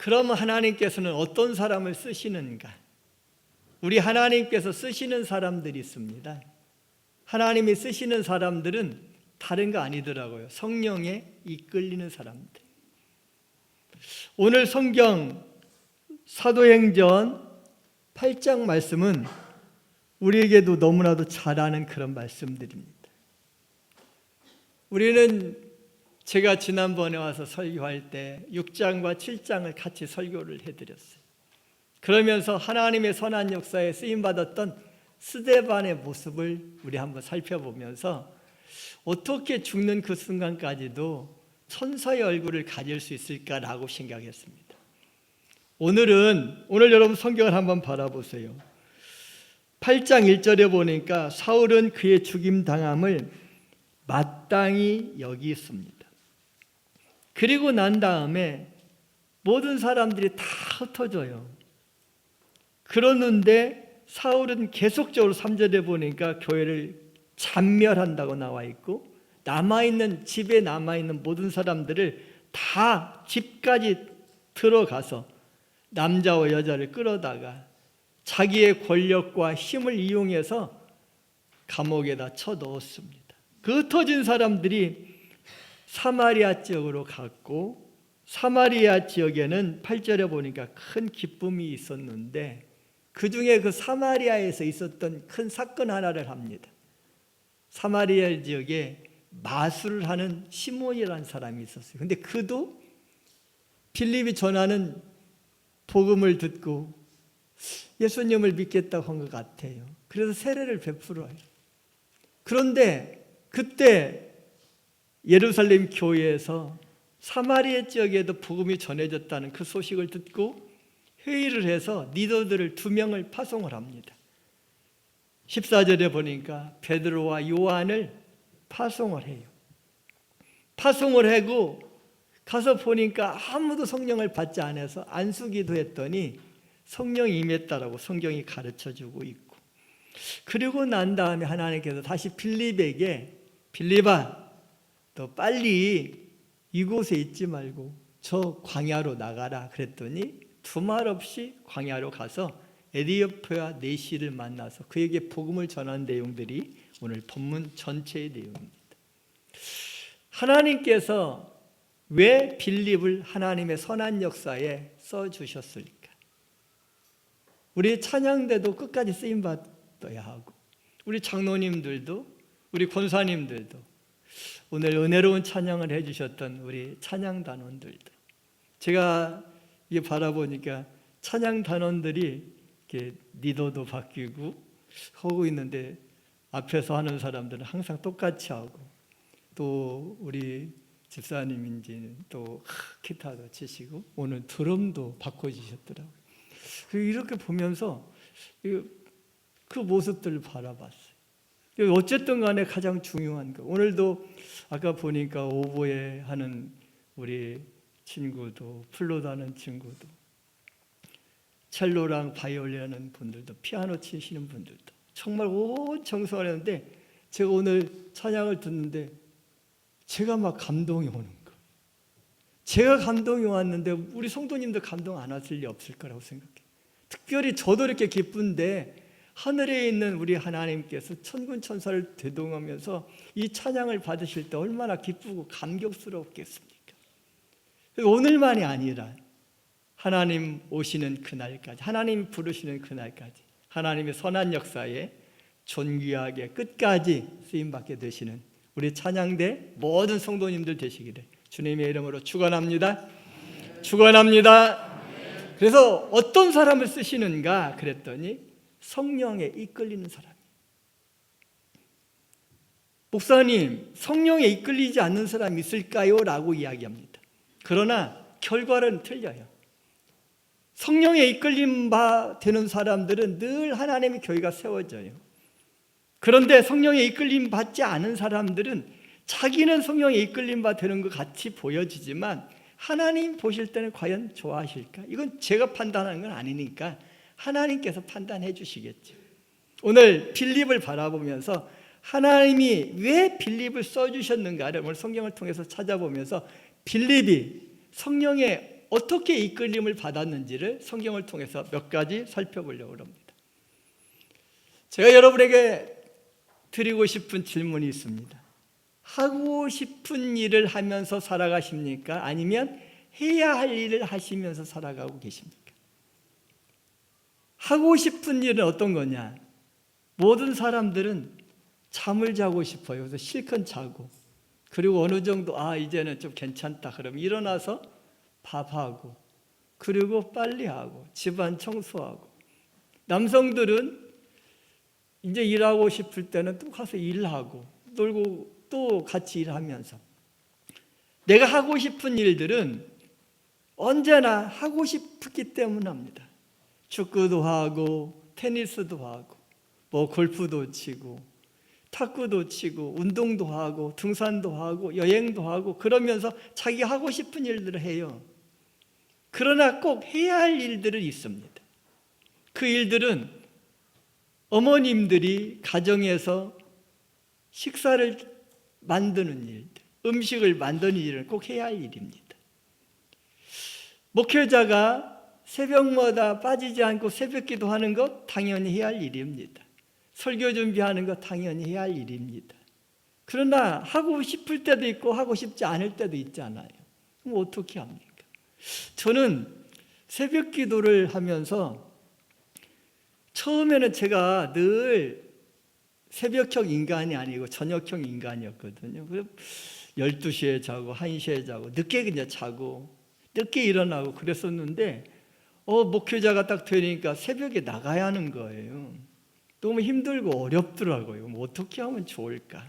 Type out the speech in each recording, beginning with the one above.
그럼 하나님께서는 어떤 사람을 쓰시는가? 우리 하나님께서 쓰시는 사람들이 있습니다. 하나님이 쓰시는 사람들은 다른 거 아니더라고요. 성령에 이끌리는 사람들. 오늘 성경 사도행전 8장 말씀은 우리에게도 너무나도 잘 아는 그런 말씀들입니다. 우리는 제가 지난번에 와서 설교할 때 6장과 7장을 같이 설교를 해드렸어요. 그러면서 하나님의 선한 역사에 쓰임받았던 스데반의 모습을 우리 한번 살펴보면서 어떻게 죽는 그 순간까지도 천사의 얼굴을 가질 수 있을까라고 생각했습니다. 오늘 여러분 성경을 한번 바라보세요. 8장 1절에 보니까 사울은 그의 죽임 당함을 마땅히 여기있습니다. 그리고 난 다음에 모든 사람들이 다 흩어져요. 그러는데 사울은 계속적으로 3절에 보니까 교회를 잔멸한다고 나와 있고, 집에 남아있는 모든 사람들을 다 집까지 들어가서 남자와 여자를 끌어다가 자기의 권력과 힘을 이용해서 감옥에다 쳐넣었습니다. 그 흩어진 사람들이 사마리아 지역으로 갔고, 사마리아 지역에는 8절에 보니까 큰 기쁨이 있었는데 그 중에 그 사마리아에서 있었던 큰 사건 하나를 합니다. 사마리아 지역에 마술을 하는 시몬이라는 사람이 있었어요. 근데 그도 빌립이 전하는 복음을 듣고 예수님을 믿겠다고 한 것 같아요. 그래서 세례를 베풀어요. 그런데 그때 예루살렘 교회에서 사마리아 지역에도 복음이 전해졌다는 그 소식을 듣고 회의를 해서 리더들을 2명을 파송을 합니다. 14절에 보니까 베드로와 요한을 파송을 해요. 파송을 하고 가서 보니까 아무도 성령을 받지 않아서 안수기도 했더니 성령이 임했다라고 성경이 가르쳐주고 있고, 그리고 난 다음에 하나님께서 다시 빌립에게 빌립아, 너 빨리 이곳에 있지 말고 저 광야로 나가라 그랬더니 두말 없이 광야로 가서 에디오피아 내시를 만나서 그에게 복음을 전한 내용들이 오늘 본문 전체의 내용입니다. 하나님께서 왜 빌립을 하나님의 선한 역사에 써주셨을까? 우리 찬양대도 끝까지 쓰임받아야 하고, 우리 장로님들도, 우리 권사님들도, 오늘 은혜로운 찬양을 해주셨던 우리 찬양단원들도, 제가 이게 바라보니까 찬양단원들이 이렇게 리더도 바뀌고 하고 있는데 앞에서 하는 사람들은 항상 똑같이 하고, 또 우리 집사님인지는 또 기타도 치시고 오늘 드럼도 바꿔주셨더라고요. 이렇게 보면서 그 모습들을 바라봤어요. 어쨌든 간에 가장 중요한 거, 오늘도 아까 보니까 오보에 하는 우리 친구도, 플루트 하는 친구도, 첼로랑 바이올린 하는 분들도, 피아노 치시는 분들도 정말 온 정성을 했는데, 제가 오늘 찬양을 듣는데 제가 막 감동이 오는 거. 제가 감동이 왔는데 우리 성도님들 감동 안 왔을 리 없을 거라고 생각해요. 특별히 저도 이렇게 기쁜데 하늘에 있는 우리 하나님께서 천군 천사를 대동하면서 이 찬양을 받으실 때 얼마나 기쁘고 감격스럽겠습니까? 오늘만이 아니라 하나님 오시는 그날까지, 하나님 부르시는 그날까지 하나님의 선한 역사에 존귀하게 끝까지 쓰임받게 되시는 우리 찬양대 모든 성도님들 되시기를 주님의 이름으로 축원합니다. 축원합니다. 그래서 어떤 사람을 쓰시는가 그랬더니 성령에 이끌리는 사람이에요. 목사님, 성령에 이끌리지 않는 사람이 있을까요? 라고 이야기합니다. 그러나 결과는 틀려요. 성령에 이끌림 바 되는 사람들은 늘 하나님의 교회가 세워져요. 그런데 성령에 이끌림 받지 않은 사람들은 자기는 성령에 이끌림 바 되는 것 같이 보여지지만 하나님 보실 때는 과연 좋아하실까? 이건 제가 판단하는 건 아니니까 하나님께서 판단해 주시겠죠. 오늘 빌립을 바라보면서 하나님이 왜 빌립을 써주셨는가를 오늘 성경을 통해서 찾아보면서 빌립이 성령에 어떻게 이끌림을 받았는지를 성경을 통해서 몇 가지 살펴보려고 합니다. 제가 여러분에게 드리고 싶은 질문이 있습니다. 하고 싶은 일을 하면서 살아가십니까? 아니면 해야 할 일을 하시면서 살아가고 계십니까? 하고 싶은 일은 어떤 거냐? 모든 사람들은 잠을 자고 싶어요. 그래서 실컷 자고, 그리고 어느 정도 이제는 좀 괜찮다 그러면 일어나서 밥하고, 그리고 빨리하고, 집안 청소하고. 남성들은 이제 일하고 싶을 때는 또 가서 일하고, 놀고 또 같이 일하면서. 내가 하고 싶은 일들은 언제나 하고 싶기 때문입니다. 축구도 하고, 테니스도 하고, 골프도 치고, 탁구도 치고, 운동도 하고, 등산도 하고, 여행도 하고, 그러면서 자기 하고 싶은 일들을 해요. 그러나 꼭 해야 할 일들은 있습니다. 그 일들은 어머님들이 가정에서 식사를 만드는 일들, 음식을 만드는 일은 꼭 해야 할 일입니다. 목회자가 새벽마다 빠지지 않고 새벽 기도하는 것 당연히 해야 할 일입니다. 설교 준비하는 것 당연히 해야 할 일입니다. 그러나 하고 싶을 때도 있고 하고 싶지 않을 때도 있잖아요. 그럼 어떻게 합니까? 저는 새벽 기도를 하면서 처음에는 제가 늘 새벽형 인간이 아니고 저녁형 인간이었거든요. 12시에 자고 1시에 자고 늦게 그냥 자고 늦게 일어나고 그랬었는데 목회자가 딱 되니까 새벽에 나가야 하는 거예요. 너무 힘들고 어렵더라고요. 어떻게 하면 좋을까?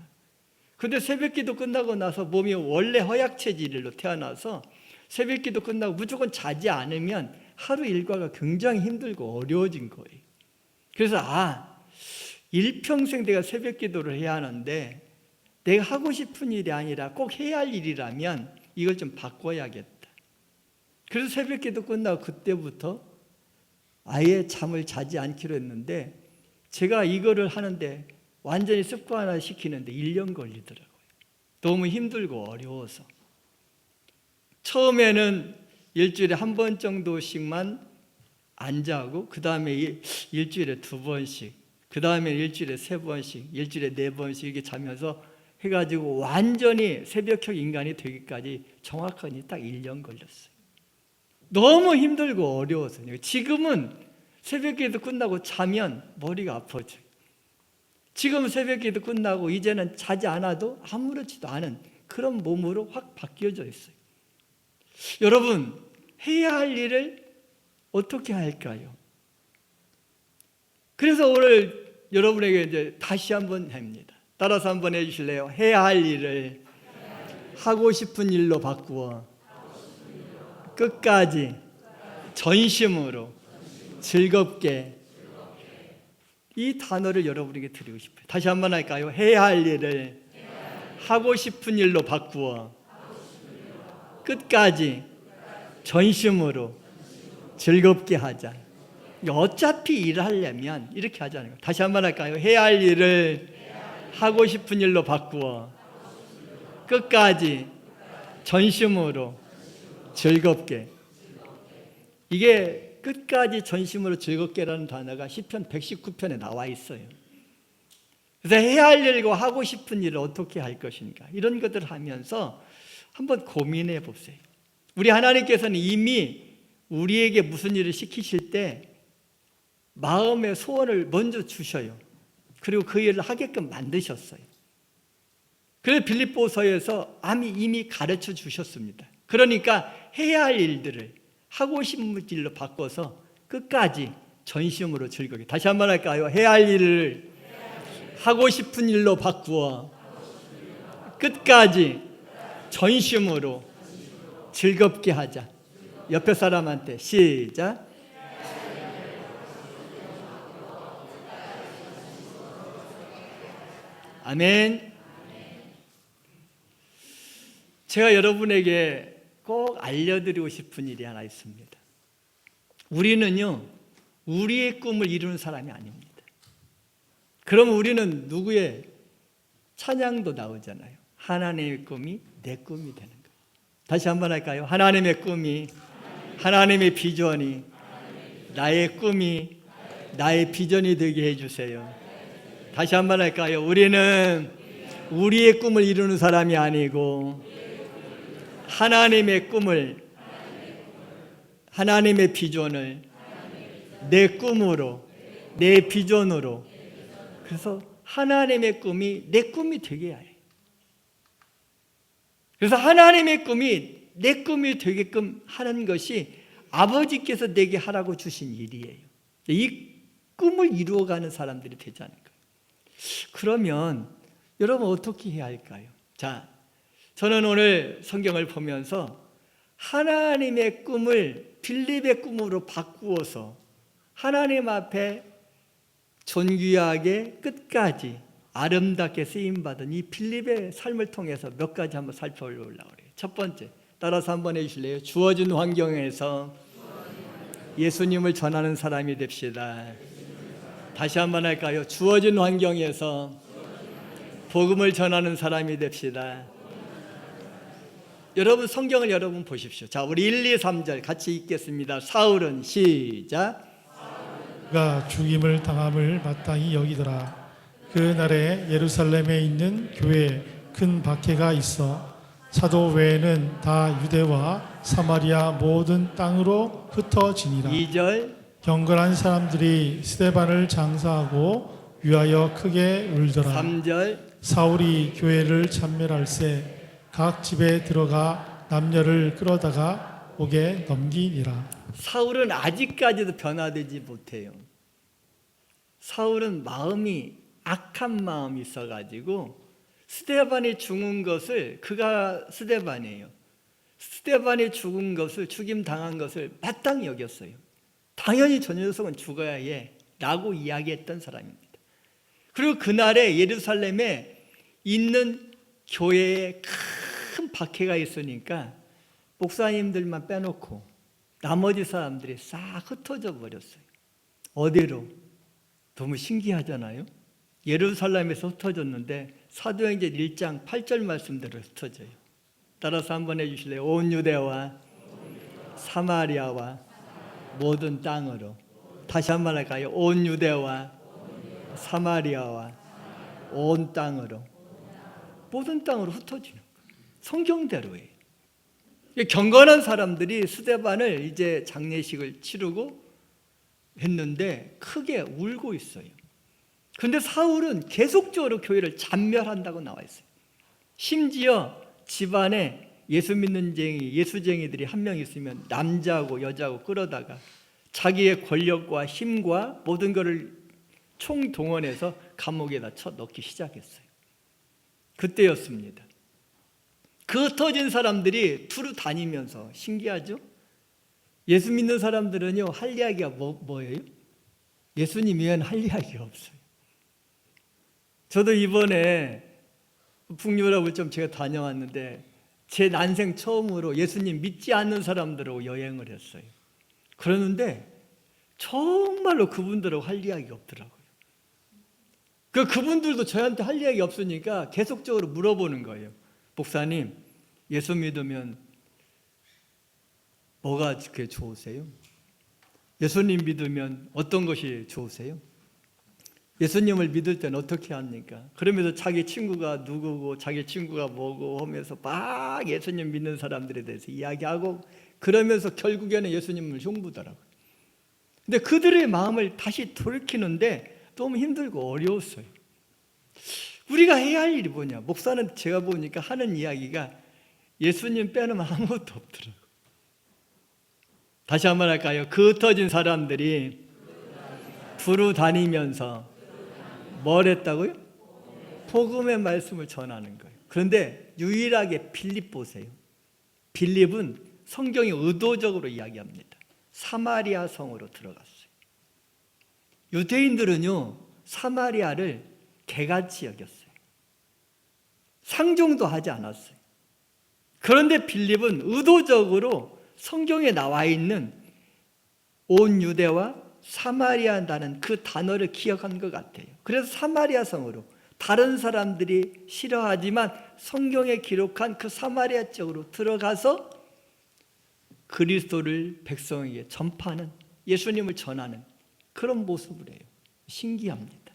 근데 새벽기도 끝나고 나서 몸이 원래 허약체질로 태어나서 새벽기도 끝나고 무조건 자지 않으면 하루 일과가 굉장히 힘들고 어려워진 거예요. 그래서 일평생 내가 새벽기도를 해야 하는데 내가 하고 싶은 일이 아니라 꼭 해야 할 일이라면 이걸 좀 바꿔야겠다. 그래서 새벽기도 끝나고 그때부터 아예 잠을 자지 않기로 했는데 제가 이거를 하는데 완전히 습관화 시키는데 1년 걸리더라고요. 너무 힘들고 어려워서. 처음에는 일주일에 한 번 정도씩만 안 자고, 그 다음에 일주일에 2번씩, 그 다음에 일주일에 3번씩, 일주일에 4번씩 이렇게 자면서 해가지고 완전히 새벽형 인간이 되기까지 정확하게 딱 1년 걸렸어요. 너무 힘들고 어려워서요. 지금은 새벽기도 끝나고 자면 머리가 아파져요. 지금 새벽기도 끝나고 이제는 자지 않아도 아무렇지도 않은 그런 몸으로 확 바뀌어져 있어요. 여러분, 해야 할 일을 어떻게 할까요? 그래서 오늘 여러분에게 이제 다시 한번 합니다. 따라서 한번 해주실래요? 해야 할 일을 하고 싶은 일로 바꾸어 끝까지 전심으로 즐겁게. 이 단어를 여러분에게 드리고 싶어요. 다시 한번 할까요? 해야 할 일을 하고 싶은 일로 바꾸어 끝까지 전심으로 즐겁게 하자. 어차피 일을 하려면 이렇게 하자는 거예요. 다시 한번 할까요? 해야 할 일을 하고 싶은 일로 바꾸어 끝까지 전심으로 즐겁게. 이게 끝까지 전심으로 즐겁게라는 단어가 시편 119편에 나와 있어요. 그래서 해야 할 일과 하고 싶은 일을 어떻게 할 것인가, 이런 것들을 하면서 한번 고민해 보세요. 우리 하나님께서는 이미 우리에게 무슨 일을 시키실 때 마음의 소원을 먼저 주셔요. 그리고 그 일을 하게끔 만드셨어요. 그래서 빌립보서에서 이미 가르쳐 주셨습니다. 그러니까 해야 할 일들을 하고 싶은 일로 바꿔서 끝까지 전심으로 즐겁게. 다시 한번 할까요? 해야 할 일을 하고 싶은 일로 바꾸어 끝까지 전심으로 즐겁게 하자. 옆에 사람한테 시작. 아멘. 제가 여러분에게 꼭 알려드리고 싶은 일이 하나 있습니다. 우리는요, 우리의 꿈을 이루는 사람이 아닙니다. 그러면 우리는 누구의 찬양도 나오잖아요. 하나님의 꿈이 내 꿈이 되는 거예요. 다시 한번 할까요? 하나님의 꿈이 하나님의 비전이 나의 꿈이 나의 비전이 되게 해주세요. 다시 한번 할까요? 우리는 우리의 꿈을 이루는 사람이 아니고 하나님의 꿈을, 하나님의 비전을 내 꿈으로, 내 비전으로, 그래서 하나님의 꿈이 내 꿈이 되게 해요. 그래서 하나님의 꿈이 내 꿈이 되게끔 하는 것이 아버지께서 내게 하라고 주신 일이에요. 이 꿈을 이루어가는 사람들이 되지 않을까. 그러면 여러분 어떻게 해야 할까요? 자, 저는 오늘 성경을 보면서 하나님의 꿈을 빌립의 꿈으로 바꾸어서 하나님 앞에 존귀하게 끝까지 아름답게 쓰임받은 이 빌립의 삶을 통해서 몇 가지 한번 살펴보려고 그래요. 첫 번째, 따라서 한번 해주실래요? 주어진 환경에서 예수님을 전하는 사람이 됩시다. 다시 한번 할까요? 주어진 환경에서 복음을 전하는 사람이 됩시다. 여러분 성경을 여러분 보십시오. 자, 우리 1, 2, 3절 같이 읽겠습니다. 사울은 시작. 그가 죽임을 당함을 마땅히 여기더라. 그날에 예루살렘에 있는 교회에 큰 박해가 있어 사도 외에는 다 유대와 사마리아 모든 땅으로 흩어지니라. 2절. 경건한 사람들이 스데반을 장사하고 위하여 크게 울더라. 3절. 사울이 교회를 참멸할세 각 집에 들어가 남녀를 끌어다가 옥에 넘기니라. 사울은 아직까지도 변화되지 못해요. 사울은 마음이 악한 마음이 있어가지고 스데반이 죽은 것을, 그가 스데반이에요. 스데반이 죽은 것을, 죽임 당한 것을 마땅히 여겼어요. 당연히 저 녀석은 죽어야 해 라고 이야기했던 사람입니다. 그리고 그날에 예루살렘에 있는 교회에 큰 박해가 있으니까 목사님들만 빼놓고 나머지 사람들이 싹 흩어져 버렸어요. 어디로? 너무 신기하잖아요. 예루살렘에서 흩어졌는데 사도행전 1장 8절 말씀대로 흩어져요. 따라서 한번 해주실래요? 온 유대와 사마리아와 모든 땅으로. 다시 한번 할까요? 온 유대와 사마리아와 온 땅으로, 모든 땅으로 흩어지는 거예요. 성경대로예요. 경건한 사람들이 스데반을 이제 장례식을 치르고 했는데 크게 울고 있어요. 그런데 사울은 계속적으로 교회를 잔멸한다고 나와 있어요. 심지어 집안에 예수 믿는 예수쟁이들이 한 명 있으면 남자하고 여자하고 끌어다가 자기의 권력과 힘과 모든 것을 총동원해서 감옥에다 쳐넣기 시작했어요. 그때였습니다. 그 흩어진 사람들이 두루 다니면서, 신기하죠? 예수 믿는 사람들은요, 할 이야기가 뭐예요? 예수님 외에는 할 이야기가 없어요. 저도 이번에 북유럽을 좀 제가 다녀왔는데 제 난생 처음으로 예수님 믿지 않는 사람들하고 여행을 했어요. 그러는데 정말로 그분들하고 할 이야기가 없더라고요. 그분들도 저한테 할 이야기 없으니까 계속적으로 물어보는 거예요. 목사님, 예수 믿으면 뭐가 그렇게 좋으세요? 예수님 믿으면 어떤 것이 좋으세요? 예수님을 믿을 때는 어떻게 합니까? 그러면서 자기 친구가 누구고 자기 친구가 뭐고 하면서 막 예수님 믿는 사람들에 대해서 이야기하고, 그러면서 결국에는 예수님을 흉보더라고요. 근데 그들의 마음을 다시 돌이키는데 너무 힘들고 어려웠어요. 우리가 해야 할 일이 뭐냐? 목사는 제가 보니까 하는 이야기가 예수님 빼놓으면 아무것도 없더라고요. 다시 한번 할까요? 그 흩어진 사람들이 두루 다니면서 뭘 했다고요? 복음의 말씀을 전하는 거예요. 그런데 유일하게 빌립 보세요. 빌립은 성경이 의도적으로 이야기합니다. 사마리아 성으로 들어갔어요. 유대인들은요, 사마리아를 개같이 여겼어요. 상종도 하지 않았어요. 그런데 빌립은 의도적으로 성경에 나와 있는 온 유대와 사마리아라는 그 단어를 기억한 것 같아요. 그래서 사마리아 성으로, 다른 사람들이 싫어하지만 성경에 기록한 그 사마리아 쪽으로 들어가서 그리스도를 백성에게 전파하는, 예수님을 전하는 그런 모습을 해요. 신기합니다.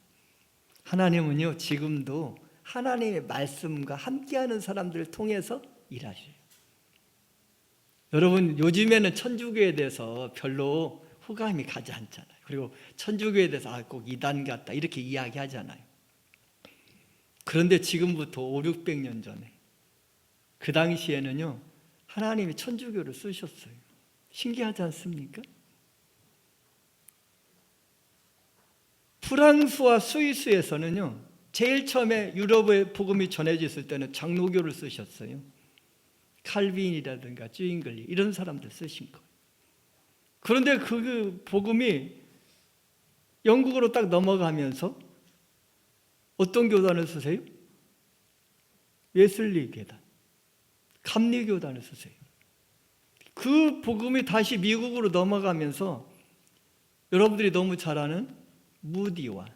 하나님은요, 지금도 하나님의 말씀과 함께하는 사람들을 통해서 일하셔요. 여러분, 요즘에는 천주교에 대해서 별로 호감이 가지 않잖아요. 그리고 천주교에 대해서 꼭 이단 같다 이렇게 이야기하잖아요. 그런데 지금부터 5, 600년 전에 그 당시에는요, 하나님이 천주교를 쓰셨어요. 신기하지 않습니까? 프랑스와 스위스에서는요, 제일 처음에 유럽의 복음이 전해졌을 때는 장로교를 쓰셨어요. 칼빈이라든가 쥐잉글리 이런 사람들 쓰신 거예요. 그런데 그 복음이 영국으로 딱 넘어가면서 어떤 교단을 쓰세요? 웨슬리 교단, 감리교단을 쓰세요. 그 복음이 다시 미국으로 넘어가면서 여러분들이 너무 잘 아는 무디와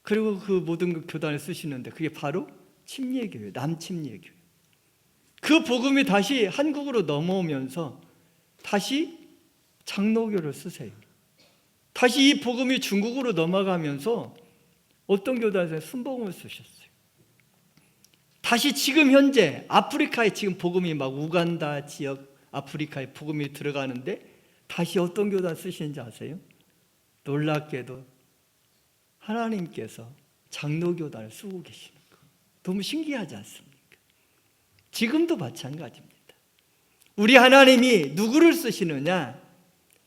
그리고 그 모든 그 교단을 쓰시는데 그게 바로 침례교예요. 남침례교예요. 그 복음이 다시 한국으로 넘어오면서 다시 장로교를 쓰세요. 다시 이 복음이 중국으로 넘어가면서 어떤 교단에서 순복음을 쓰셨어요. 다시 지금 현재 아프리카에 지금 복음이 막 우간다 지역 아프리카에 복음이 들어가는데 다시 어떤 교단 쓰시는지 아세요? 놀랍게도 하나님께서 장로교단을 쓰고 계시는 거 너무 신기하지 않습니까? 지금도 마찬가지입니다. 우리 하나님이 누구를 쓰시느냐?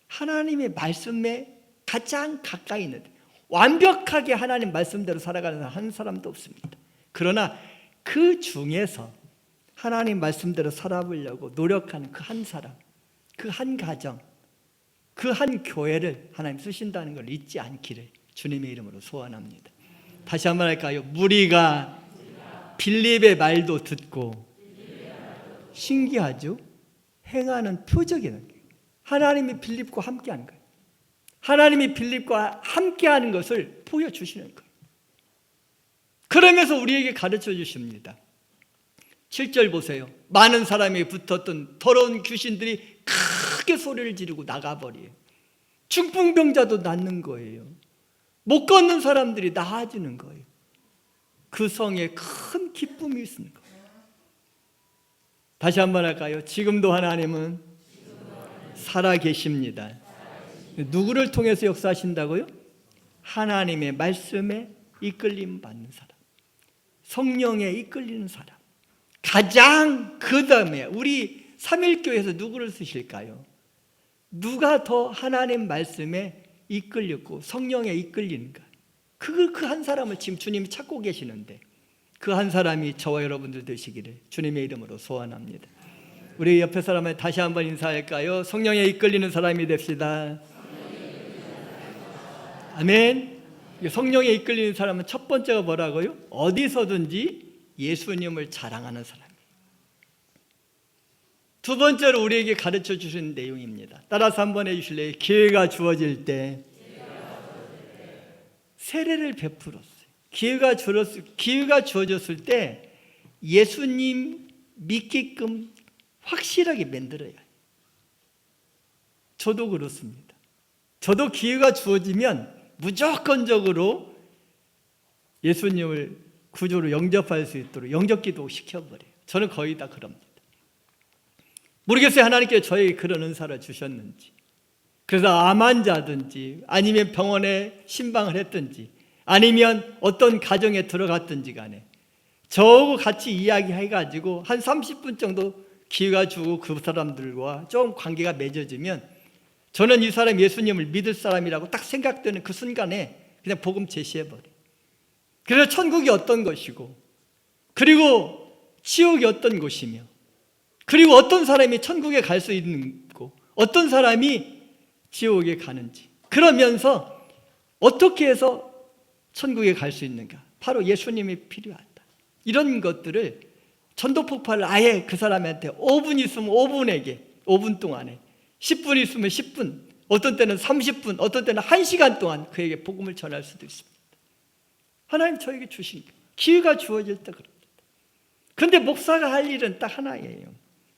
하나님의 말씀에 가장 가까이 있는, 완벽하게 하나님 말씀대로 살아가는 한 사람도 없습니다. 그러나 그 중에서 하나님 말씀대로 살아보려고 노력하는 그 한 사람, 그 한 가정, 그 한 교회를 하나님 쓰신다는 걸 잊지 않기를 주님의 이름으로 소원합니다. 다시 한번 할까요? 무리가 빌립의 말도 듣고, 신기하죠? 행하는 표적이라는 거예요. 하나님이 빌립과 함께하는 거예요. 하나님이 빌립과 함께하는 것을 보여주시는 거예요. 그러면서 우리에게 가르쳐 주십니다. 7절 보세요. 많은 사람이 붙었던 더러운 귀신들이 크게 소리를 지르고 나가버려요. 중풍병자도 낫는 거예요. 못 걷는 사람들이 나아지는 거예요. 그 성에 큰 기쁨이 있는 거예요. 다시 한번 할까요? 지금도 하나님은 살아계십니다. 누구를 통해서 역사하신다고요? 하나님의 말씀에 이끌림 받는 사람, 성령에 이끌리는 사람. 가장 그 다음에 우리 삼일교회에서 누구를 쓰실까요? 누가 더 하나님 말씀에 이끌렸고 성령에 이끌리는가? 그 한 사람을 지금 주님이 찾고 계시는데 그 한 사람이 저와 여러분들 되시기를 주님의 이름으로 소원합니다. 우리 옆에 사람을 다시 한번 인사할까요? 성령에 이끌리는 사람이 됩시다. 아멘. 성령에 이끌리는 사람은 첫 번째가 뭐라고요? 어디서든지 예수님을 자랑하는 사람이에요. 두 번째로 우리에게 가르쳐 주신 내용입니다. 따라서 한번 해주실래요? 기회가 주어질 때 세례를 베풀었어요. 기회가 주어졌을 때 예수님 믿게끔 확실하게 만들어야 해요. 저도 그렇습니다. 저도 기회가 주어지면 무조건적으로 예수님을 구주로 영접할 수 있도록 영접기도 시켜버려요. 저는 거의 다 그럽니다. 모르겠어요. 하나님께서 저에게 그런 은사를 주셨는지. 그래서 암 환자든지 아니면 병원에 신방을 했든지 아니면 어떤 가정에 들어갔든지 간에 저하고 같이 이야기해가지고 한 30분 정도 기회가 주고 그 사람들과 좀 관계가 맺어지면 저는 이 사람 예수님을 믿을 사람이라고 딱 생각되는 그 순간에 그냥 복음 제시해버려요. 그래서 천국이 어떤 것이고 그리고 지옥이 어떤 곳이며 그리고 어떤 사람이 천국에 갈 수 있는 거 어떤 사람이 지옥에 가는지 그러면서 어떻게 해서 천국에 갈 수 있는가? 바로 예수님이 필요하다. 이런 것들을 전도폭발을 아예 그 사람한테 5분 있으면 5분에게 5분 동안에 10분 있으면 10분 어떤 때는 30분 어떤 때는 1시간 동안 그에게 복음을 전할 수도 있습니다. 하나님 저에게 주신 기회가 주어질 때 그럽니다. 그런데 목사가 할 일은 딱 하나예요.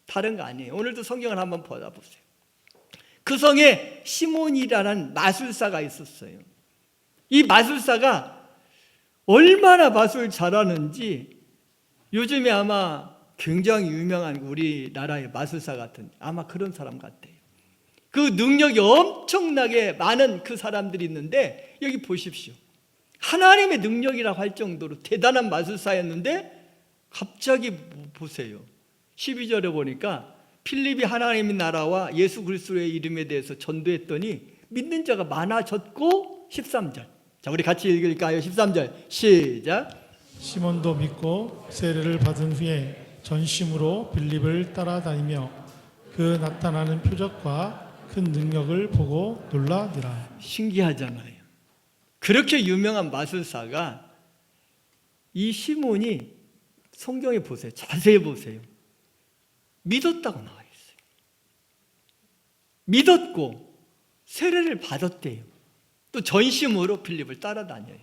다른 거 아니에요. 오늘도 성경을 한번 보세요. 그 성에 시몬이라는 마술사가 있었어요. 이 마술사가 얼마나 마술 잘하는지 요즘에 아마 굉장히 유명한 우리나라의 마술사 같은 아마 그런 사람 같아요. 그 능력이 엄청나게 많은 그 사람들이 있는데 여기 보십시오. 하나님의 능력이라고 할 정도로 대단한 마술사였는데 갑자기 보세요. 12절에 보니까 필립이 하나님의 나라와 예수 그리스도의 이름에 대해서 전도했더니 믿는 자가 많아졌고 13절. 자, 우리 같이 읽을까요? 13절 시작. 시몬도 믿고 세례를 받은 후에 전심으로 빌립을 따라다니며 그 나타나는 표적과 큰 능력을 보고 놀라니라. 신기하잖아요. 그렇게 유명한 마술사가 이 시몬이 성경에 보세요. 자세히 보세요. 믿었다고 나와 있어요. 믿었고 세례를 받았대요. 또 전심으로 빌립을 따라다녀요.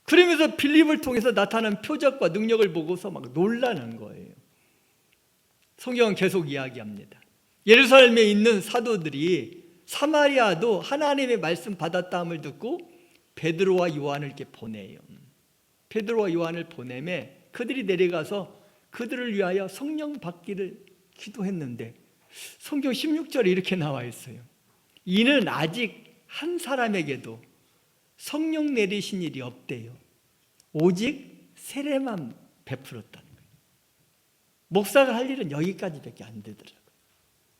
그러면서 빌립을 통해서 나타난 표적과 능력을 보고서 막 놀라는 거예요. 성경은 계속 이야기합니다. 예루살렘에 있는 사도들이 사마리아도 하나님의 말씀 받았다함을 듣고 베드로와 요한을 이렇게 보내요. 베드로와 요한을 보내매 그들이 내려가서 그들을 위하여 성령 받기를 기도했는데 성경 16절에 이렇게 나와 있어요. 이는 아직 한 사람에게도 성령 내리신 일이 없대요. 오직 세례만 베풀었다는 거예요. 목사가 할 일은 여기까지밖에 안 되더라고요.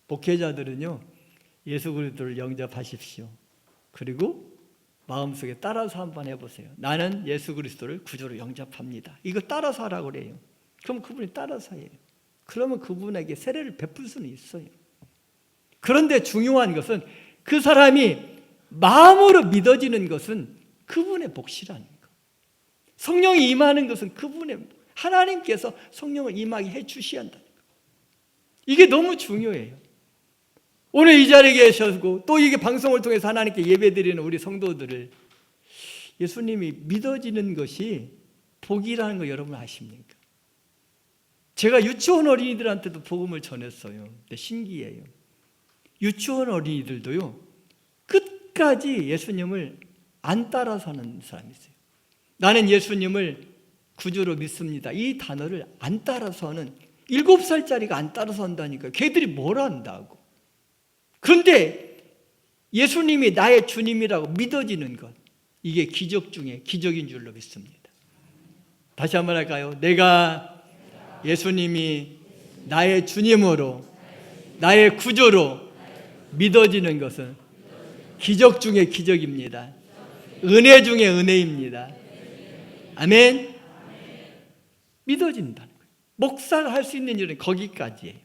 목회자들은요, 예수 그리스도를 영접하십시오. 그리고 마음속에 따라서 한번 해보세요. 나는 예수 그리스도를 구주로 영접합니다. 이거 따라서 하라고 그래요. 그럼 그분이 따라서 해요. 그러면 그분에게 세례를 베풀 수는 있어요. 그런데 중요한 것은 그 사람이 마음으로 믿어지는 것은 그분의 몫이라는 거. 성령이 임하는 것은 그분의, 하나님께서 성령을 임하게 해 주셔야 한다는 거. 이게 너무 중요해요. 오늘 이 자리에 계셔고 또 이게 방송을 통해서 하나님께 예배드리는 우리 성도들을 예수님이 믿어지는 것이 복이라는 거 여러분 아십니까? 제가 유치원 어린이들한테도 복음을 전했어요. 근데 신기해요. 유치원 어린이들도요, 끝까지 예수님을 안 따라 사는 사람이 있어요. 나는 예수님을 구주로 믿습니다. 이 단어를 안 따라서 하는 7살짜리가 안 따라서 한다니까요. 걔들이 뭘 안다고. 그런데 예수님이 나의 주님이라고 믿어지는 것, 이게 기적 중에 기적인 줄로 믿습니다. 다시 한번 할까요? 내가 예수님이 나의 주님으로, 나의 구주로 믿어지는 것은 기적 중에 기적입니다. 은혜 중에 은혜입니다. 아멘. 믿어진다는 거예요. 목사가 할 수 있는 일은 거기까지예요.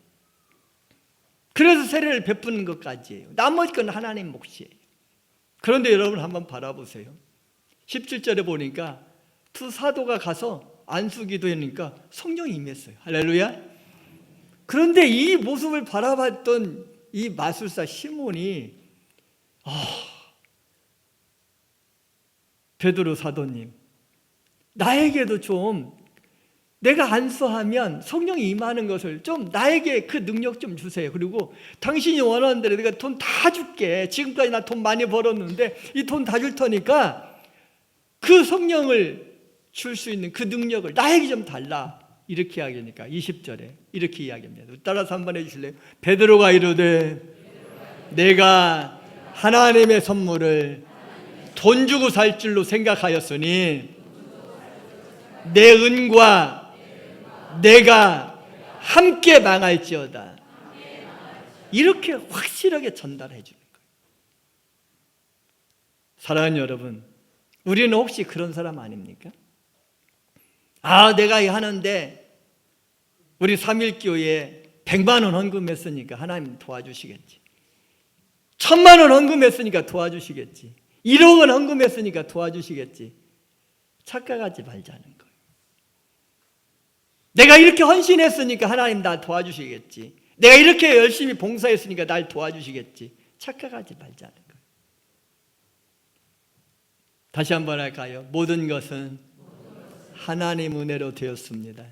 그래서 세례를 베푸는 것까지예요. 나머지 건 하나님 몫이에요. 그런데 여러분 한번 바라보세요. 17절에 보니까 두 사도가 가서 안수기도 하니까 성령이 임했어요. 할렐루야. 그런데 이 모습을 바라봤던 이 마술사 시몬이 베드로 사도님, 나에게도 좀 내가 안수하면 성령이 임하는 것을 좀 나에게 그 능력 좀 주세요. 그리고 당신이 원하는 대로 내가 돈 다 줄게. 지금까지 나 돈 많이 벌었는데 이 돈 다 줄 테니까 그 성령을 줄 수 있는 그 능력을 나에게 좀 달라. 이렇게 이야기하니까 20절에 이렇게 이야기합니다. 따라서 한번 해주실래요? 베드로가 이르되 내가 하나님의 선물을 돈 주고 살 줄로 생각하였으니 내 은과 내가 함께 망할지어다. 이렇게 확실하게 전달해 주는 거예요. 사랑하는 여러분, 우리는 혹시 그런 사람 아닙니까? 내가 하는데 우리 3.1교회에 100만 원 헌금했으니까 하나님 도와주시겠지. 1000만 원 헌금했으니까 도와주시겠지. 1억 원 헌금했으니까 도와주시겠지. 착각하지 말자는 거예요. 내가 이렇게 헌신했으니까 하나님 나 도와주시겠지. 내가 이렇게 열심히 봉사했으니까 날 도와주시겠지. 착각하지 말자는 거예요. 다시 한번 할까요? 모든 것은 하나님 은혜로 되었습니다.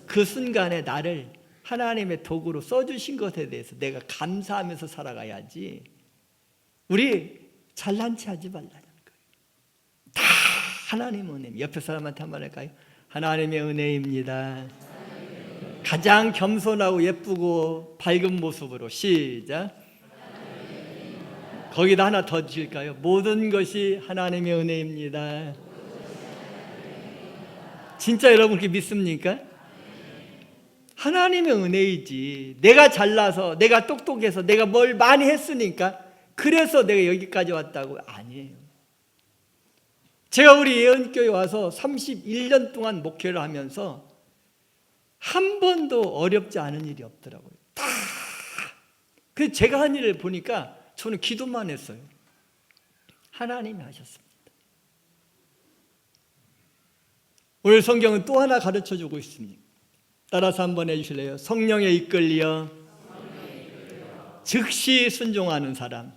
그 순간에 나를 하나님의 도구로 써주신 것에 대해서 내가 감사하면서 살아가야지, 우리 잘난 체 하지 말라는 거예요. 다 하나님의 은혜. 옆에 사람한테 한번 할까요? 하나님의 은혜입니다. 가장 겸손하고 예쁘고 밝은 모습으로 시작. 거기다 하나 더 줄까요? 모든 것이 하나님의 은혜입니다. 진짜 여러분 그렇게 믿습니까? 하나님의 은혜이지. 내가 잘나서, 내가 똑똑해서, 내가 뭘 많이 했으니까 그래서 내가 여기까지 왔다고? 아니에요. 제가 우리 예언교회 와서 31년 동안 목회를 하면서 한 번도 어렵지 않은 일이 없더라고요. 다. 그래서 제가 한 일을 보니까 저는 기도만 했어요. 하나님이 하셨습니다. 오늘 성경은 또 하나 가르쳐주고 있습니다. 따라서 한번 해주실래요? 성령에 이끌려 즉시 순종하는 사람.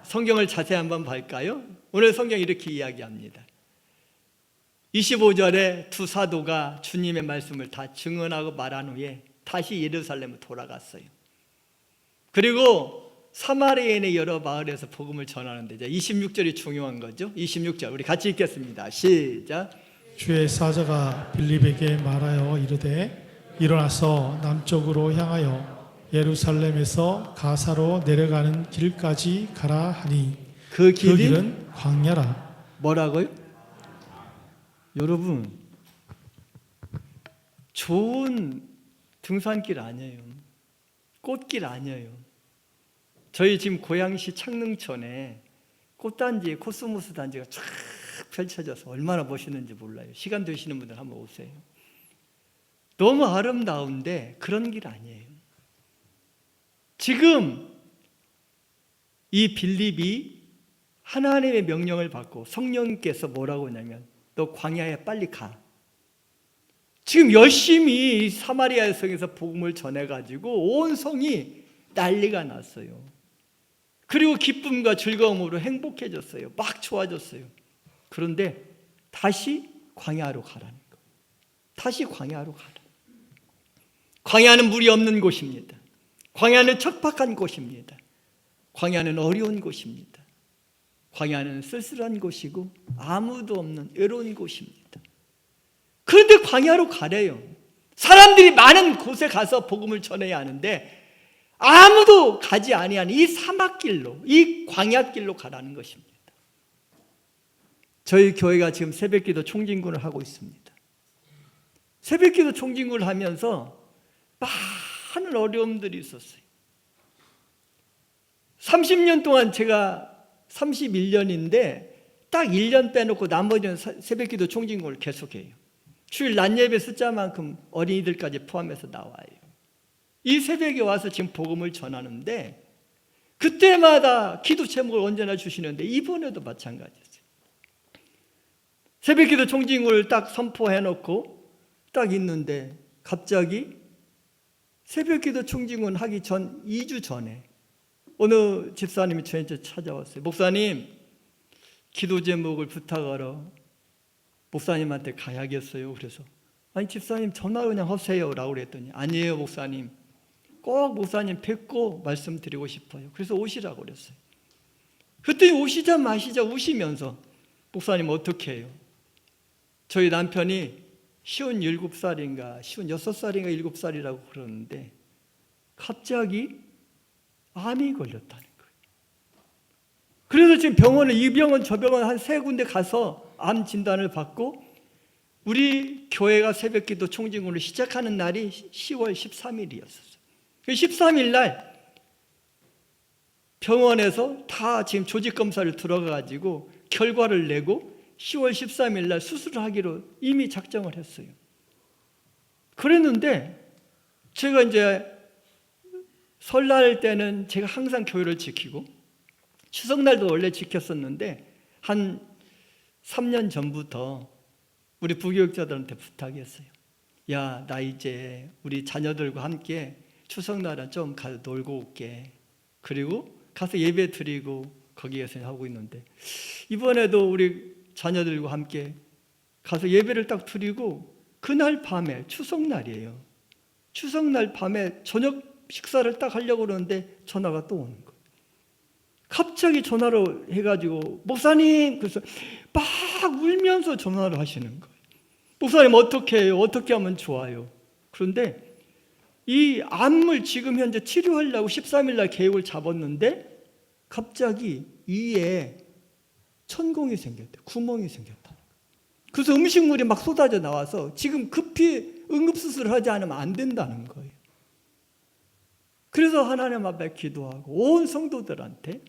성경을 자세히 한번 볼까요? 오늘 성경 이렇게 이야기합니다. 25절에 두 사도가 주님의 말씀을 다 증언하고 말한 후에 다시 예루살렘으로 돌아갔어요. 그리고 사마리아인의 여러 마을에서 복음을 전하는데 26절이 중요한 거죠. 26절 우리 같이 읽겠습니다. 시작. 주의 사자가 빌립에게 말하여 이르되 일어나서 남쪽으로 향하여 예루살렘에서 가사로 내려가는 길까지 가라 하니 그 길이 길은 광야라. 뭐라고요? 여러분, 좋은 등산길 아니에요. 꽃길 아니에요. 저희 지금 고양시 창릉천에 꽃단지, 코스모스 단지가 쫙 펼쳐져서 얼마나 멋있는지 몰라요. 시간 되시는 분들 한번 오세요. 너무 아름다운데 그런 길 아니에요. 지금 이 빌립이 하나님의 명령을 받고 성령께서 뭐라고 하냐면 너 광야에 빨리 가. 지금 열심히 사마리아 성에서 복음을 전해가지고 온 성이 난리가 났어요. 그리고 기쁨과 즐거움으로 행복해졌어요. 막 좋아졌어요. 그런데 다시 광야로 가라는 거예요. 다시 광야로 가라. 광야는 물이 없는 곳입니다. 광야는 척박한 곳입니다. 광야는 어려운 곳입니다. 광야는 쓸쓸한 곳이고 아무도 없는 외로운 곳입니다. 그런데 광야로 가래요. 사람들이 많은 곳에 가서 복음을 전해야 하는데 아무도 가지 아니한 이 사막길로, 이 광야길로 가라는 것입니다. 저희 교회가 지금 새벽기도 총진군을 하고 있습니다. 새벽기도 총진군을 하면서 많은 어려움들이 있었어요. 30년 동안 제가 31년인데 딱 1년 빼놓고 나머지는 새벽기도 총진군을 계속해요. 주일 낮예배 숫자만큼 어린이들까지 포함해서 나와요. 이 새벽에 와서 지금 복음을 전하는데 그때마다 기도 제목을 언제나 주시는데 이번에도 마찬가지였어요. 새벽기도 총진군을 딱 선포해놓고 딱 있는데 갑자기 새벽기도 총진군 하기 전 2주 전에 어느 집사님이 저한테 찾아왔어요. 목사님, 기도 제목을 부탁하러 목사님한테 가야겠어요. 그래서 아니 집사님 전화 그냥 하세요 라고 그랬더니 아니에요 목사님, 꼭 목사님 뵙고 말씀드리고 싶어요. 그래서 오시라고 그랬어요. 그때 오시자 마시자 우시면서 목사님 어떻게 해요? 저희 남편이 57살인가 56살인가 7살이라고 그러는데 갑자기 암이 걸렸다는 거예요. 그래서 지금 병원에 이 병원 저 병원 한 3군데 가서 암 진단을 받고 우리 교회가 새벽기도 총진군을 시작하는 날이 10월 13일이었어요. 13일 날 병원에서 다 지금 조직검사를 들어가가지고 결과를 내고 10월 13일 날 수술을 하기로 이미 작정을 했어요. 그랬는데 제가 이제 설날 때는 제가 항상 교회를 지키고 추석날도 원래 지켰었는데 한 3년 전부터 우리 부교육자들한테 부탁했어요. 야, 나 이제 우리 자녀들과 함께 추석날은 좀 가서 놀고 올게. 그리고 가서 예배 드리고 거기에서 하고 있는데 이번에도 우리 자녀들과 함께 가서 예배를 딱 드리고 그날 밤에 추석날이에요. 추석날 밤에 저녁 식사를 딱 하려고 그러는데 전화가 또 오는 거예요. 갑자기 전화로 해가지고 목사님, 그래서 막 울면서 전화를 하시는 거예요. 목사님 어떻게 해요? 어떻게 하면 좋아요? 그런데 이 암을 지금 현재 치료하려고 13일 날 계획을 잡았는데 갑자기 이에 천공이 생겼대요. 구멍이 생겼다. 그래서 음식물이 막 쏟아져 나와서 지금 급히 응급수술을 하지 않으면 안 된다는 거예요. 그래서 하나님 앞에 기도하고 온 성도들한테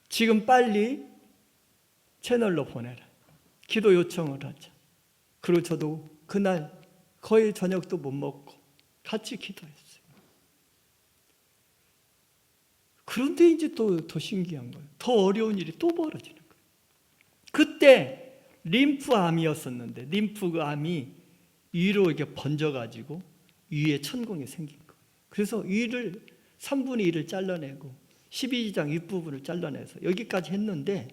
지금 빨리 채널로 보내라. 기도 요청을 하자. 그리고 저도 그날 거의 저녁도 못 먹고 같이 기도했어요. 그런데 이제 또 더 신기한 거예요. 더 어려운 일이 또 벌어지는 거예요. 그때 림프암이었었는데 림프암이 위로 이렇게 번져가지고 위에 천공이 생긴 거예요. 그래서 위를 3분의 1을 잘라내고 12지장 윗부분을 잘라내서 여기까지 했는데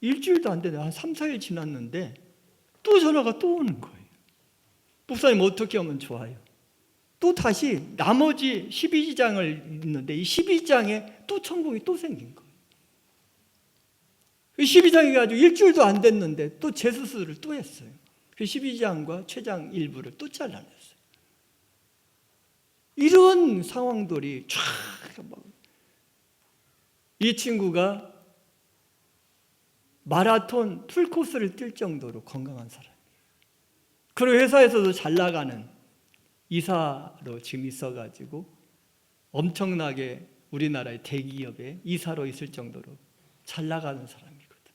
일주일도 안 되네. 한 3, 4일 지났는데 또 전화가 또 오는 거예요. 목사님 어떻게 하면 좋아요? 또 다시 나머지 12지장을 있는데 이 12지장에 또 천공이 또 생긴 거예요. 12지장이 가지고 일주일도 안 됐는데 또 재수술을 또 했어요. 그 12지장과 췌장 일부를 또 잘라냈어요. 이런 상황들이 쫙 이 친구가 마라톤 풀코스를 뛸 정도로 건강한 사람이에요. 그리고 회사에서도 잘 나가는 이사로 지금 있어가지고 엄청나게 우리나라의 대기업에 이사로 있을 정도로 잘 나가는 사람이거든.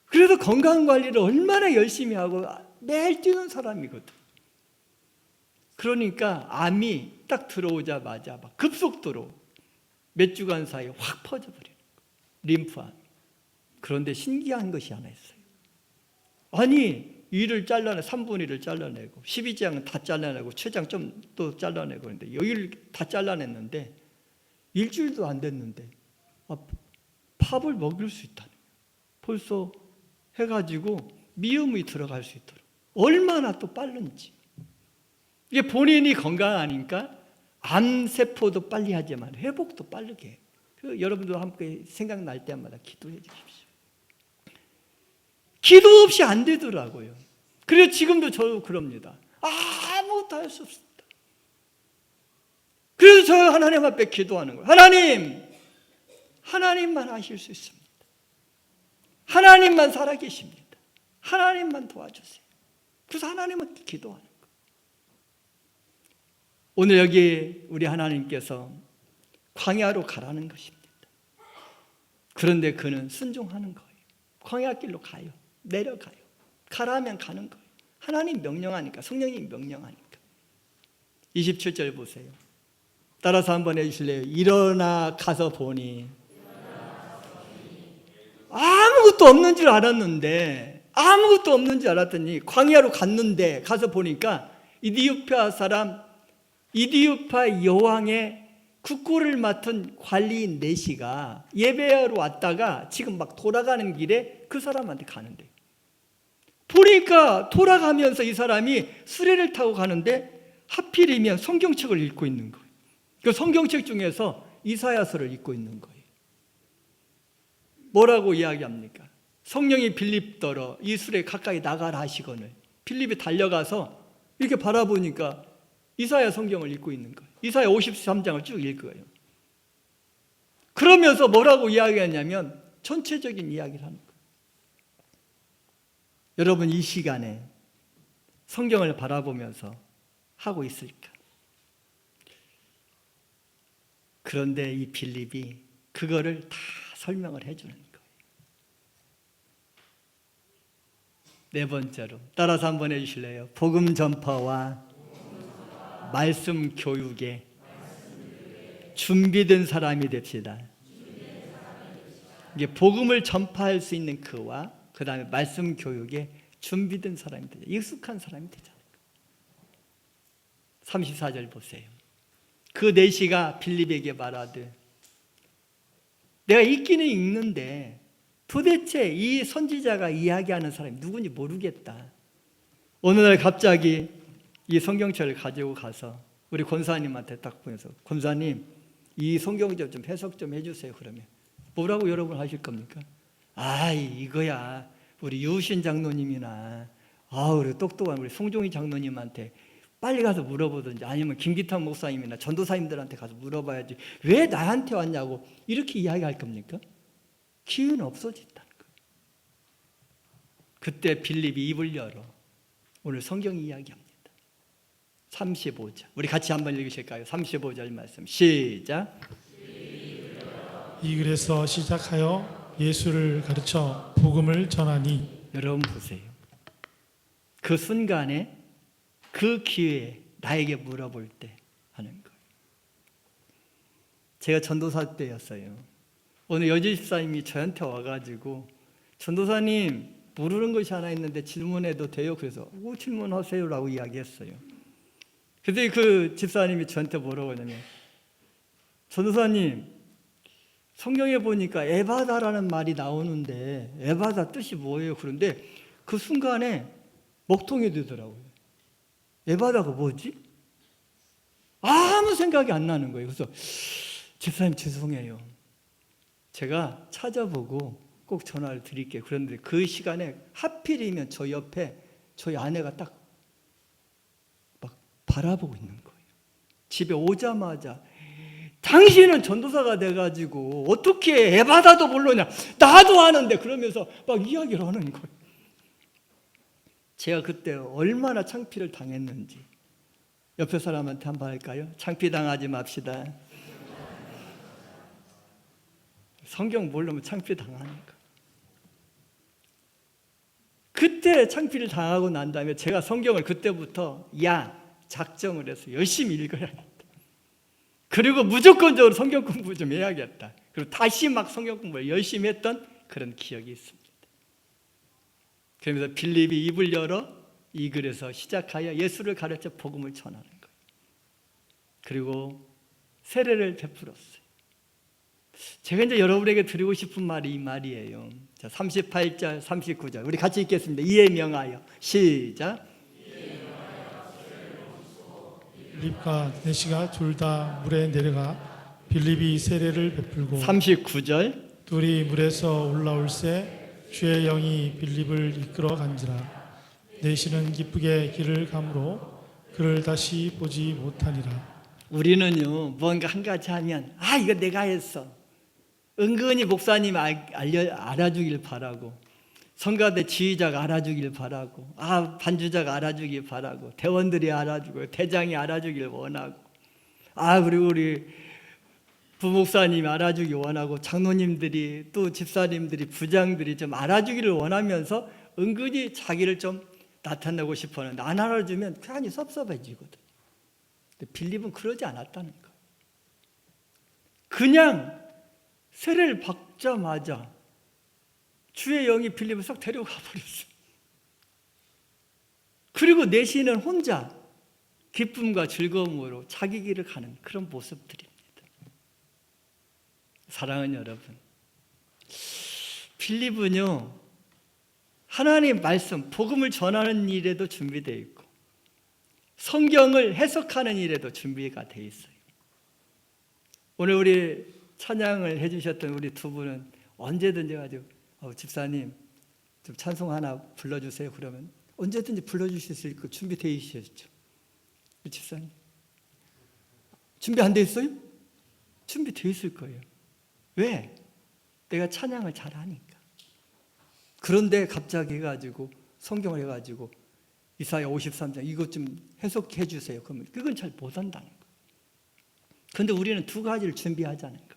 그래서 건강관리를 얼마나 열심히 하고 매일 뛰는 사람이거든. 그러니까 암이 딱 들어오자마자 막 급속도로 몇 주간 사이에 확 퍼져버리는 거예요. 림프암. 그런데 신기한 것이 하나 있어요. 아니 위를 잘라내 3분의 1을 잘라내고 12지장은 다 잘라내고 췌장 좀 또 잘라내고 그런데 여기를 다 잘라냈는데 일주일도 안 됐는데 팝을 먹일 수 있다는 거예요. 벌써 해가지고 미음이 들어갈 수 있도록 얼마나 또 빠른지. 이게 본인이 건강하니까 암세포도 빨리 하지만 회복도 빠르게 해요. 그래서 여러분도 함께 생각날 때마다 기도해 주십시오. 기도 없이 안 되더라고요. 그래서 지금도 저도 그럽니다. 아무것도 할 수 없습니다. 그래서 저 하나님 앞에 기도하는 거예요. 하나님만 하실 수 있습니다. 하나님만 살아계십니다. 하나님만 도와주세요. 그래서 하나님은 기도하는 거예요. 오늘 여기 우리 하나님께서 광야로 가라는 것입니다. 그런데 그는 순종하는 거예요. 광야길로 가요. 내려가요. 가라면 가는 거예요. 하나님 명령하니까, 성령님 명령하니까. 27절 보세요. 따라서 한번 해주실래요? 일어나 가서 보니 아무것도 없는 줄 알았는데 아무것도 없는 줄 알았더니 광야로 갔는데 가서 보니까 이디오피아 사람 이디오피아 여왕의 국고를 맡은 관리인 네시가 예배하러 왔다가 지금 막 돌아가는 길에 그 사람한테 가는데 보니까 돌아가면서 이 사람이 수레를 타고 가는데 하필이면 성경책을 읽고 있는 거예요. 그 성경책 중에서 이사야서를 읽고 있는 거예요. 뭐라고 이야기합니까? 성령이 빌립더러 이 수레 가까이 나가라 하시거늘 빌립이 달려가서 이렇게 바라보니까 이사야 성경을 읽고 있는 거예요. 이사야 53장을 쭉 읽어요. 그러면서 뭐라고 이야기하냐면 전체적인 이야기를 하는 거예요. 여러분 이 시간에 성경을 바라보면서 하고 있을까? 그런데 이 빌립이 그거를 다 설명을 해주는 거예요. 네 번째로 따라서 한번 해주실래요? 복음 전파와 말씀 교육에 준비된 사람이 됩시다. 이게 복음을 전파할 수 있는 그와 그 다음에 말씀 교육에 준비된 사람이 되죠. 익숙한 사람이 되잖아요. 34절 보세요. 그 내시가 빌립에게 말하되 내가 읽기는 읽는데 도대체 이 선지자가 이야기하는 사람이 누군지 모르겠다. 어느 날 갑자기 이 성경책을 가지고 가서 우리 권사님한테 딱 보내서 권사님 이 성경 좀 해석 좀 해주세요. 그러면 뭐라고 여러분 하실 겁니까? 아 이거야 우리 유신 장로님이나 우리 똑똑한 우리 송종희 장로님한테 빨리 가서 물어보든지 아니면 김기탄 목사님이나 전도사님들한테 가서 물어봐야지 왜 나한테 왔냐고 이렇게 이야기할 겁니까? 기회는 없어진다는 거예요. 그때 빌립이 입을 열어 오늘 성경 이야기합니다. 35절 우리 같이 한번 읽으실까요? 35절 말씀 시작. 이 글에서 시작하여 예수를 가르쳐 복음을 전하니. 여러분 보세요. 그 순간에 그 기회에 나에게 물어볼 때 하는 거예요. 제가 전도사 때였어요. 오늘 여주 집사님이 저한테 와가지고 전도사님 모르는 것이 하나 있는데 질문해도 돼요? 그래서 질문하세요 라고 이야기했어요. 그때 그 집사님이 저한테 뭐라고 하냐면 전도사님 성경에 보니까 에바다라는 말이 나오는데 에바다 뜻이 뭐예요? 그런데 그 순간에 먹통이 되더라고요. 에바다가 뭐지? 아무 생각이 안 나는 거예요. 그래서 집사님 죄송해요. 제가 찾아보고 꼭 전화를 드릴게요. 그런데 그 시간에 하필이면 저 옆에 저희 아내가 딱 막 바라보고 있는 거예요. 집에 오자마자 당신은 전도사가 돼가지고 어떻게 에바다도 모르냐? 나도 아는데 그러면서 막 이야기를 하는 거예요. 제가 그때 얼마나 창피를 당했는지 옆에 사람한테 한번 할까요? 창피 당하지 맙시다. 성경 모르면 창피 당하니까. 그때 창피를 당하고 난 다음에 제가 성경을 그때부터 작정을 해서 열심히 읽어야겠다. 그리고 무조건적으로 성경 공부 좀 해야겠다. 그리고 다시 막 성경 공부를 열심히 했던 그런 기억이 있습니다. 그러면서 빌립이 입을 열어 이 글에서 시작하여 예수를 가르쳐 복음을 전하는 거예요. 그리고 세례를 베풀었어요. 제가 이제 여러분에게 드리고 싶은 말이 이 말이에요. 자, 38절, 39절 우리 같이 읽겠습니다. 이에 명하여 시작. 빌립과 네시가 둘 다 물에 내려가 빌립이 세례를 베풀고 39절 둘이 물에서 올라올새 주의 영이 빌립을 이끌어 간지라. 네시는 기쁘게 길을 가므로 그를 다시 보지 못하니라. 우리는요 뭔가 한 가지 하면 이거 내가 했어. 은근히 목사님 알아주길 바라고 성가대 지휘자가 알아주길 바라고 반주자가 알아주길 바라고 대원들이 알아주고 대장이 알아주길 원하고 그리고 우리 부목사님이 알아주길 원하고 장로님들이 또 집사님들이 부장들이 좀 알아주기를 원하면서 은근히 자기를 좀 나타내고 싶어하는데 안 알아주면 괜히 섭섭해지거든. 근데 빌립은 그러지 않았다는 거예요. 그냥 세례를 받자마자 주의 영이 빌립을 싹 데려가 버렸어요. 그리고 내시는 혼자 기쁨과 즐거움으로 자기 길을 가는 그런 모습들입니다. 사랑하는 여러분, 빌립은요 하나님 말씀, 복음을 전하는 일에도 준비되어 있고 성경을 해석하는 일에도 준비가 되어 있어요. 오늘 우리 찬양을 해주셨던 우리 두 분은 언제든지 가지고 집사님 좀 찬송 하나 불러주세요. 그러면 언제든지 불러주실 수 있고 준비되어 있으셨죠. 집사님 준비 안 돼 있어요? 준비되어 있을 거예요. 왜? 내가 찬양을 잘하니까. 그런데 갑자기 해가지고 성경을 해가지고 이사야 53장 이것 좀 해석해 주세요. 그러면 그건 잘 못한다는 거예요. 그런데 우리는 두 가지를 준비하자는 거예요.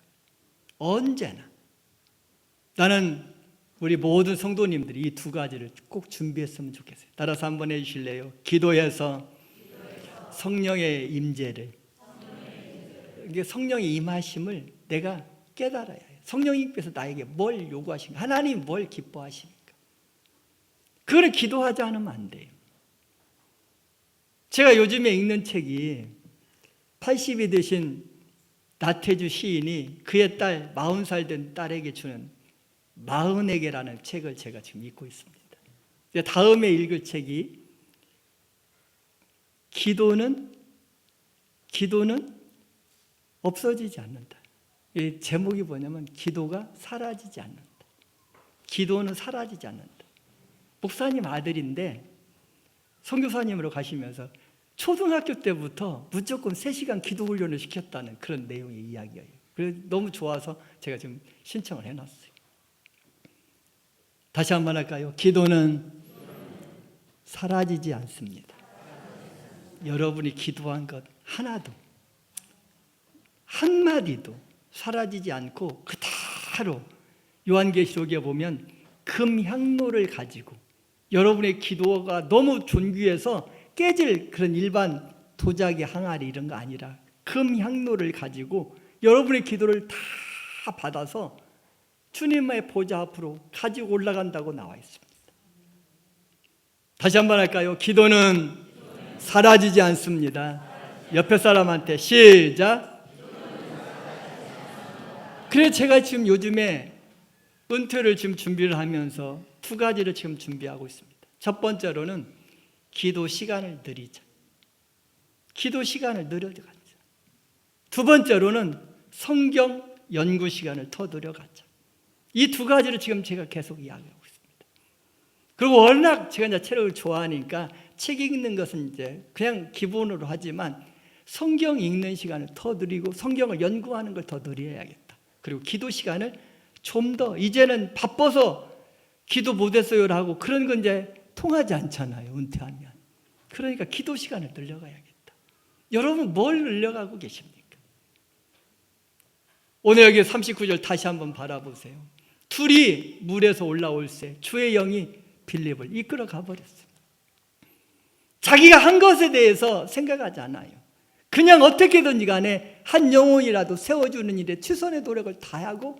언제나. 나는 우리 모든 성도님들이 이 두 가지를 꼭 준비했으면 좋겠어요. 따라서 한번 해주실래요? 기도해서 성령의 임재를, 이게 성령의 임하심을 내가 깨달아야 해요. 성령님께서 나에게 뭘 요구하십니까? 하나님 뭘 기뻐하십니까? 그걸 기도하지 않으면 안 돼요. 제가 요즘에 읽는 책이 80이 되신 나태주 시인이 그의 딸 40살 된 딸에게 주는 마흔에게라는 책을 제가 지금 읽고 있습니다. 다음에 읽을 책이 기도는 없어지지 않는다. 이 제목이 뭐냐면 기도가 사라지지 않는다. 기도는 사라지지 않는다. 목사님 아들인데 선교사님으로 가시면서 초등학교 때부터 무조건 3시간 기도 훈련을 시켰다는 그런 내용의 이야기예요. 그래서 너무 좋아서 제가 지금 신청을 해놨어요. 다시 한번 할까요? 기도는 사라지지 않습니다. 여러분이 기도한 것 하나도, 한마디도 사라지지 않고 그대로 요한계시록에 보면 금향로를 가지고 여러분의 기도가 너무 존귀해서 깨질 그런 일반 도자기 항아리 이런 거 아니라 금향로를 가지고 여러분의 기도를 다 받아서 주님의 보좌 앞으로 가지고 올라간다고 나와 있습니다. 다시 한번 할까요? 기도는 사라지지 않습니다. 옆에 사람한테 시작. 그래서 제가 지금 요즘에 은퇴를 지금 준비를 하면서 2가지를 지금 준비하고 있습니다. 첫 번째로는 기도 시간을 늘리자. 기도 시간을 늘려가자. 두 번째로는 성경 연구 시간을 더 늘려가자. 이 2가지를 지금 제가 계속 이야기하고 있습니다. 그리고 워낙 제가 이제 책을 좋아하니까 책 읽는 것은 이제 그냥 기본으로 하지만 성경 읽는 시간을 더 늘리고 성경을 연구하는 걸 더 늘려야겠다. 그리고 기도 시간을 좀 더, 이제는 바빠서 기도 못했어요라고 그런 건 이제 통하지 않잖아요, 은퇴하면. 그러니까 기도 시간을 늘려가야겠다. 여러분 뭘 늘려가고 계십니까? 오늘 여기 39절 다시 한번 바라보세요. 둘이 물에서 올라올새 주의 영이 빌립을 이끌어 가버렸어요. 자기가 한 것에 대해서 생각하지 않아요. 그냥 어떻게든지 간에 한 영혼이라도 세워주는 일에 최선의 노력을 다하고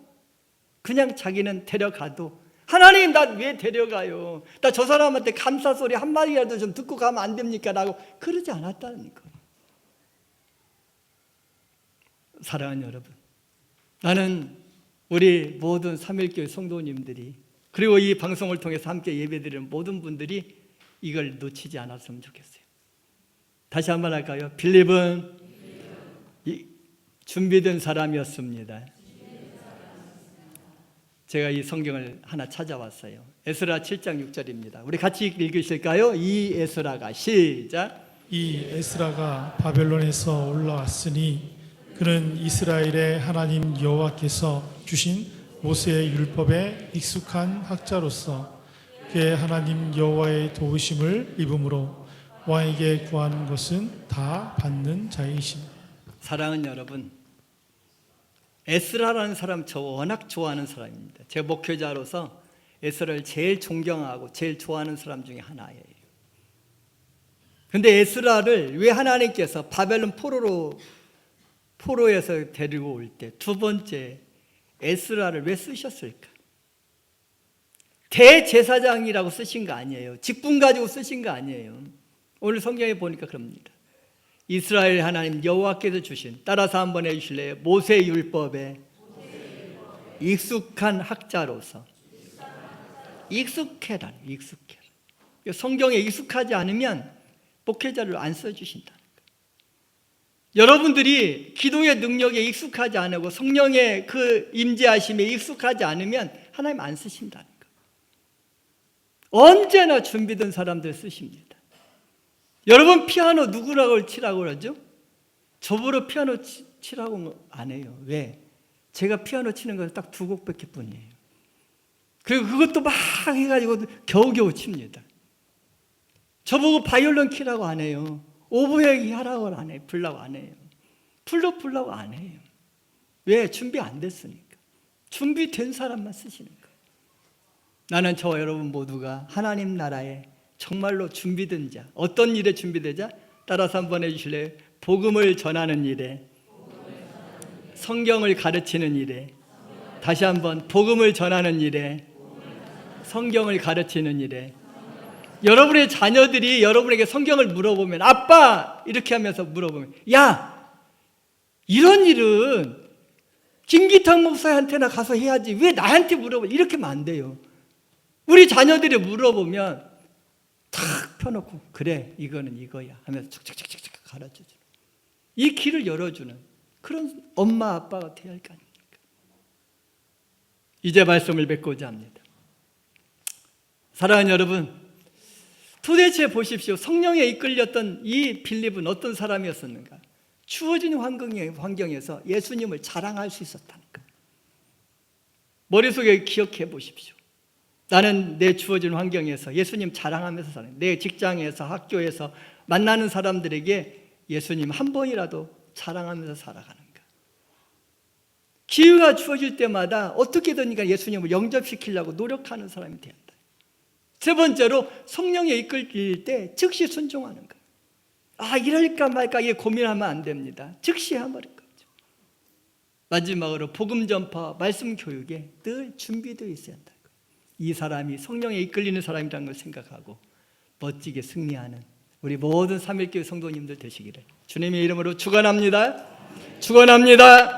그냥 자기는 데려가도 하나님 나 왜 데려가요? 나 저 사람한테 감사 소리 한마디라도 좀 듣고 가면 안 됩니까? 라고 그러지 않았다는 거예요. 사랑하는 여러분, 나는 우리 모든 삼일교회 성도님들이 그리고 이 방송을 통해서 함께 예배드리는 모든 분들이 이걸 놓치지 않았으면 좋겠어요. 다시 한번 할까요? 빌립은 준비된 사람이었습니다. 제가 이 성경을 하나 찾아왔어요. 에스라 7장 6절입니다. 우리 같이 읽으실까요? 이 에스라가 시작. 이 에스라가 바벨론에서 올라왔으니 그는 이스라엘의 하나님 여호와께서 주신 모세의 율법에 익숙한 학자로서 그의 하나님 여호와의 도우심을 입음으로 왕에게 구하는 것은 다 받는 자이시니. 사랑하는 여러분, 에스라라는 사람 저 워낙 좋아하는 사람입니다. 제 목회자로서 에스라를 제일 존경하고 제일 좋아하는 사람 중에 하나예요. 그런데 에스라를 왜 하나님께서 바벨론 포로에서 데리고 올 때 두 번째 에스라를 왜 쓰셨을까? 대제사장이라고 쓰신 거 아니에요. 직분 가지고 쓰신 거 아니에요. 오늘 성경에 보니까 그럽니다. 이스라엘 하나님 여호와께서 주신, 따라서 한번 해주실래요? 모세 율법에 익숙한 학자로서. 익숙해라. 성경에 익숙하지 않으면 목회자를 안 써주신다는 거예요. 여러분들이 기도의 능력에 익숙하지 않고 성령의 그 임재하심에 익숙하지 않으면 하나님 안 쓰신다는 거예요. 언제나 준비된 사람들 쓰십니다. 여러분 피아노 누구라고 치라고 그러죠? 저보러 피아노 치라고 안 해요. 왜? 제가 피아노 치는 건 딱 2곡밖에 뿐이에요. 그리고 그것도 막 해가지고 겨우겨우 칩니다. 저보고 바이올린 키라고 안 해요. 오보에 하라고 안 해요. 불라고 안 해요. 불라고 안 해요. 왜? 준비 안 됐으니까. 준비된 사람만 쓰시는 거예요. 나는 저와 여러분 모두가 하나님 나라에 정말로 준비된 자. 어떤 일에 준비된 자? 따라서 한번 해주실래요? 복음을 전하는 일에, 성경을 가르치는 일에, 다시 한번 복음을 전하는 일에, 성경을 가르치는 일에. 여러분의 자녀들이 여러분에게 성경을 물어보면, 아빠! 이렇게 하면서 물어보면, 야! 이런 일은 김기탁 목사한테나 가서 해야지 왜 나한테 물어봐? 이렇게 하면 안 돼요. 우리 자녀들이 물어보면 탁 펴놓고 그래 이거는 이거야 하면서 촉촉촉촉 가르쳐주는 이 길을 열어주는 그런 엄마 아빠가 되어야 할 거 아닙니까? 이제 말씀을 맺고자 합니다. 사랑하는 여러분, 도대체 보십시오. 성령에 이끌렸던 이 빌립은 어떤 사람이었었는가? 주어진 환경에서 예수님을 자랑할 수 있었다는 거예요. 머릿속에 기억해 보십시오. 나는 내 주어진 환경에서 예수님 자랑하면서 살아요. 내 직장에서 학교에서 만나는 사람들에게 예수님 한 번이라도 자랑하면서 살아가는 거예요. 기회가 주어질 때마다 어떻게든 예수님을 영접시키려고 노력하는 사람이 되었다. 세 번째로 성령에 이끌릴 때 즉시 순종하는 거예요. 아, 이럴까 말까 이게 고민하면 안 됩니다. 즉시 해버린 거죠. 마지막으로 복음 전파, 말씀 교육에 늘 준비되어 있어야 한다는 거예요. 이 사람이 성령에 이끌리는 사람이라는 걸 생각하고 멋지게 승리하는 우리 모든 삼일교회 성도님들 되시기를 주님의 이름으로 축원합니다. 축원합니다.